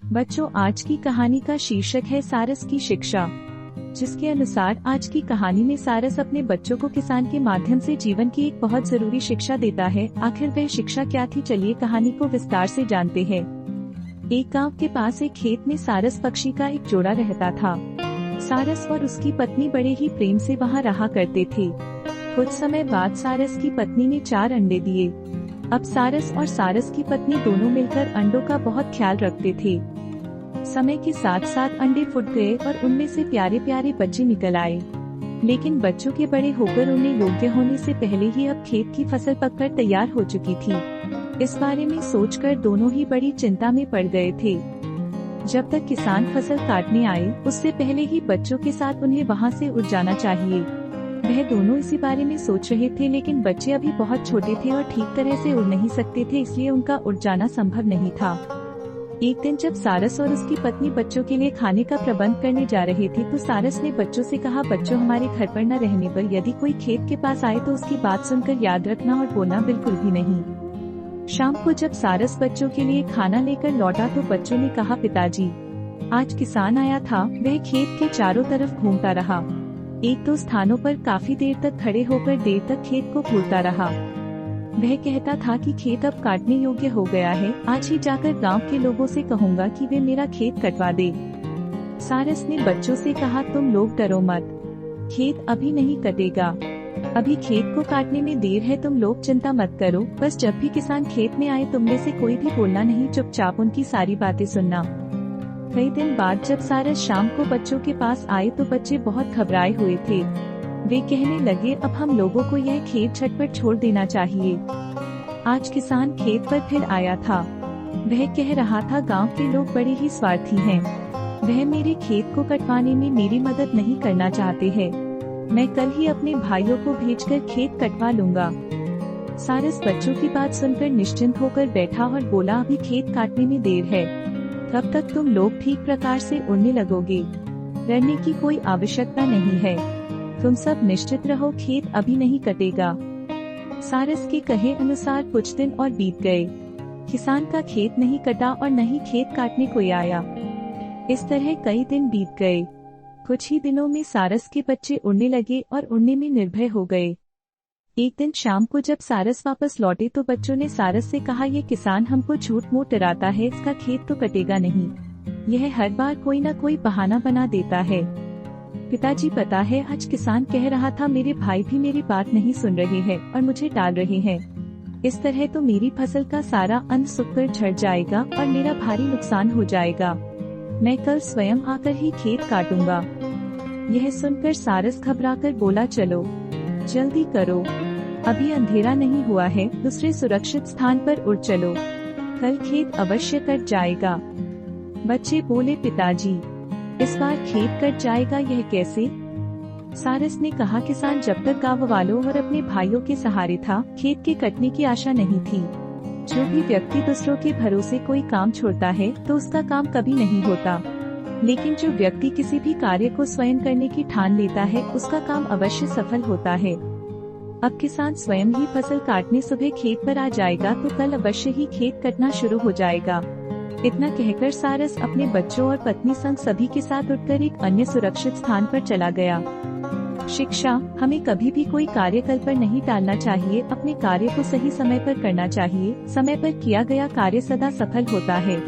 बच्चों, आज की कहानी का शीर्षक है सारस की शिक्षा, जिसके अनुसार आज की कहानी में सारस अपने बच्चों को किसान के माध्यम से जीवन की एक बहुत जरूरी शिक्षा देता है। आखिर वह शिक्षा क्या थी, चलिए कहानी को विस्तार से जानते हैं। एक गांव के पास एक खेत में सारस पक्षी का एक जोड़ा रहता था। सारस और उसकी पत्नी बड़े ही प्रेम से वहां रहा करते थे। कुछ समय बाद सारस की पत्नी ने 4 अंडे दिए। अब सारस और सारस की पत्नी दोनों मिलकर अंडों का बहुत ख्याल रखते थे। समय के साथ साथ अंडे फूट गए और उनमें से प्यारे प्यारे बच्चे निकल आए। लेकिन बच्चों के बड़े होकर उन्हें योग्य होने से पहले ही अब खेत की फसल पककर तैयार हो चुकी थी। इस बारे में सोचकर दोनों ही बड़ी चिंता में पड़ गए थे। जब तक किसान फसल काटने आए, उससे पहले ही बच्चों के साथ उन्हें वहां से उड़ जाना चाहिए। वह दोनों इसी बारे में सोच रहे थे, लेकिन बच्चे अभी बहुत छोटे थे और ठीक तरह से उड़ नहीं सकते थे, इसलिए उनका उड़ जाना संभव नहीं था। एक दिन जब सारस और उसकी पत्नी बच्चों के लिए खाने का प्रबंध करने जा रहे थे, तो सारस ने बच्चों से कहा, बच्चों, हमारे घर पर न रहने पर यदि कोई खेत के पास आए तो उसकी बात सुनकर याद रखना और बोलना बिल्कुल भी नहीं। शाम को जब सारस बच्चों के लिए खाना लेकर लौटा तो बच्चों ने कहा, पिताजी, आज किसान आया था। वह खेत के चारों तरफ घूमता रहा। एक दो स्थानों पर काफी देर तक खड़े होकर देर तक खेत को घूरता रहा। वह कहता था कि खेत अब काटने योग्य हो गया है। आज ही जाकर गांव के लोगों से कहूँगा कि वे मेरा खेत कटवा दे। सारस ने बच्चों से कहा, तुम लोग डरो मत, खेत अभी नहीं कटेगा। अभी खेत को काटने में देर है, तुम लोग चिंता मत करो। बस जब भी किसान खेत में आए, तुम में से कोई भी बोलना नहीं, चुपचाप उनकी सारी बातें सुनना। कई दिन बाद जब सारस शाम को बच्चों के पास आए तो बच्चे बहुत घबराए हुए थे। वे कहने लगे, अब हम लोगों को यह खेत झटपट छोड़ देना चाहिए। आज किसान खेत पर फिर आया था। वह कह रहा था, गांव के लोग बड़े ही स्वार्थी हैं। वह मेरे खेत को कटवाने में मेरी मदद नहीं करना चाहते हैं। मैं कल ही अपने भाइयों को भेजकर खेत कटवा लूंगा। सारस बच्चों की बात सुनकर निश्चिंत होकर बैठा और बोला, अभी खेत काटने में देर है, तब तक तुम लोग ठीक प्रकार से उड़ने लगोगे। डरने की कोई आवश्यकता नहीं है, तुम सब निश्चित रहो, खेत अभी नहीं कटेगा। सारस के कहे अनुसार कुछ दिन और बीत गए। किसान का खेत नहीं कटा और न ही खेत काटने कोई आया। इस तरह कई दिन बीत गए। कुछ ही दिनों में सारस के बच्चे उड़ने लगे और उड़ने में निर्भय हो गए। एक दिन शाम को जब सारस वापस लौटे तो बच्चों ने सारस से कहा, ये किसान हमको झूठ मूठ डराता है, इसका खेत तो कटेगा नहीं। यह हर बार कोई न कोई बहाना बना देता है। पिताजी, पता है, आज किसान कह रहा था मेरे भाई भी मेरी बात नहीं सुन रहे हैं और मुझे टाल रहे हैं। इस तरह तो मेरी फसल का सारा अन्न सूखकर झड़ जाएगा और मेरा भारी नुकसान हो जाएगा। मैं कल स्वयं आकर ही खेत काटूंगा। यह सुनकर सारस घबराकर बोला, चलो जल्दी करो, अभी अंधेरा नहीं हुआ है, दूसरे सुरक्षित स्थान पर उड़ चलो, कल खेत अवश्य कट जाएगा। बच्चे बोले, पिताजी, इस बार खेत कट जाएगा, यह कैसे? सारस ने कहा, किसान जब तक गांव वालों और अपने भाइयों के सहारे था, खेत के कटने की आशा नहीं थी। जो भी व्यक्ति दूसरों के भरोसे कोई काम छोड़ता है तो उसका काम कभी नहीं होता, लेकिन जो व्यक्ति किसी भी कार्य को स्वयं करने की ठान लेता है, उसका काम अवश्य सफल होता है। अब किसान स्वयं ही फसल काटने सुबह खेत पर आ जाएगा तो कल अवश्य ही खेत कटना शुरू हो जाएगा। इतना कहकर सारस अपने बच्चों और पत्नी संग सभी के साथ उठकर एक अन्य सुरक्षित स्थान पर चला गया। शिक्षा, हमें कभी भी कोई कार्य कल पर नहीं टालना चाहिए। अपने कार्य को सही समय पर करना चाहिए। समय पर किया गया कार्य सदा सफल होता है।